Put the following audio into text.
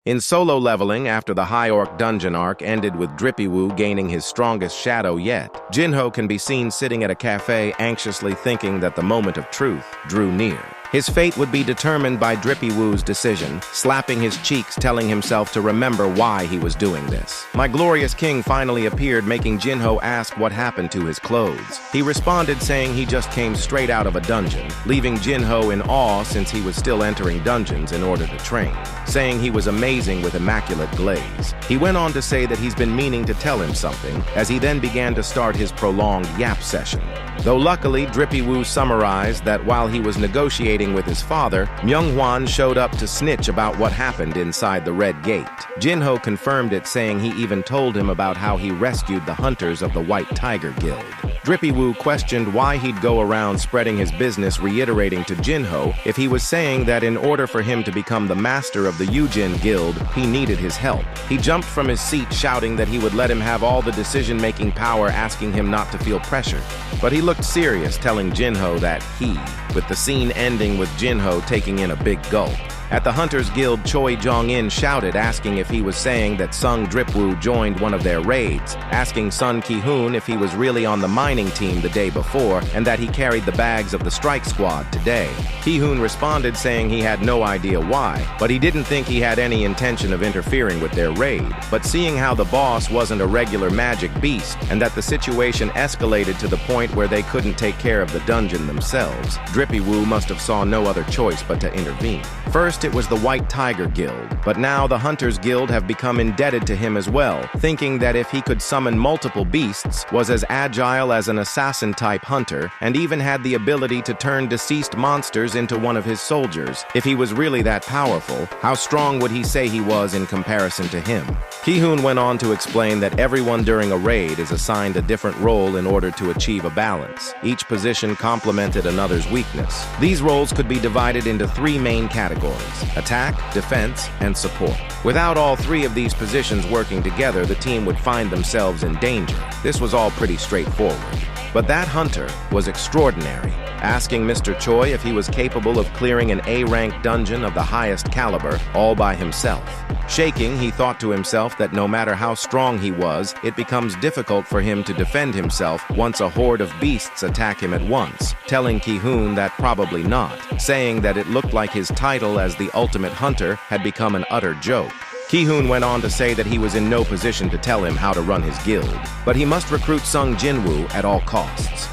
In solo leveling, after the High Orc dungeon arc ended with Jinwoo gaining his strongest shadow yet, Jinwoo can be seen sitting at a cafe anxiously thinking that the moment of truth drew near. His fate would be determined by Jinwoo's decision, slapping his cheeks telling himself to remember why he was doing this. My glorious king finally appeared, making Jinwoo ask what happened to his clothes. He responded saying he just came straight out of a dungeon, leaving Jinwoo in awe since he was still entering dungeons in order to train, saying he was amazing with immaculate glaze. He went on to say that he's been meaning to tell him something, as he then began to start his prolonged yap session. Though luckily, Jinwoo summarized that while he was negotiating with his father, Myung-hwan showed up to snitch about what happened inside the Red Gate. Jinwoo confirmed it, saying he even told him about how he rescued the hunters of the White Tiger Guild. Jinwoo questioned why he'd go around spreading his business, reiterating to Jinwoo if he was saying that in order for him to become the master of the Yujin Guild, he needed his help. He jumped from his seat, shouting that he would let him have all the decision-making power, asking him not to feel pressured. But he looked serious, telling Jinwoo that with the scene ending with Jinwoo taking in a big gulp. At the Hunters Guild, Choi Jong-In shouted, asking if he was saying that Sung Jinwoo joined one of their raids, asking Sun Ki-hoon if he was really on the mining team the day before and that he carried the bags of the strike squad today. Ki-hoon responded saying he had no idea why, but he didn't think he had any intention of interfering with their raid. But seeing how the boss wasn't a regular magic beast and that the situation escalated to the point where they couldn't take care of the dungeon themselves, Jinwoo must have saw no other choice but to intervene. First, it was the White Tiger Guild, but now the Hunters Guild have become indebted to him as well, thinking that if he could summon multiple beasts, was as agile as an assassin-type hunter, and even had the ability to turn deceased monsters into one of his soldiers. If he was really that powerful, how strong would he say he was in comparison to him? Ki-hoon went on to explain that everyone during a raid is assigned a different role in order to achieve a balance. Each position complemented another's weakness. These roles could be divided into three main categories: attack, defense, and support. Without all three of these positions working together, the team would find themselves in danger. This was all pretty straightforward. But that hunter was extraordinary, asking Mr. Choi if he was capable of clearing an A-rank dungeon of the highest caliber all by himself. Shaking, he thought to himself that no matter how strong he was, it becomes difficult for him to defend himself once a horde of beasts attack him at once, telling Ki-hoon that probably not, saying that it looked like his title as the ultimate hunter had become an utter joke. Ki-hoon went on to say that he was in no position to tell him how to run his guild, but he must recruit Sung Jinwoo at all costs.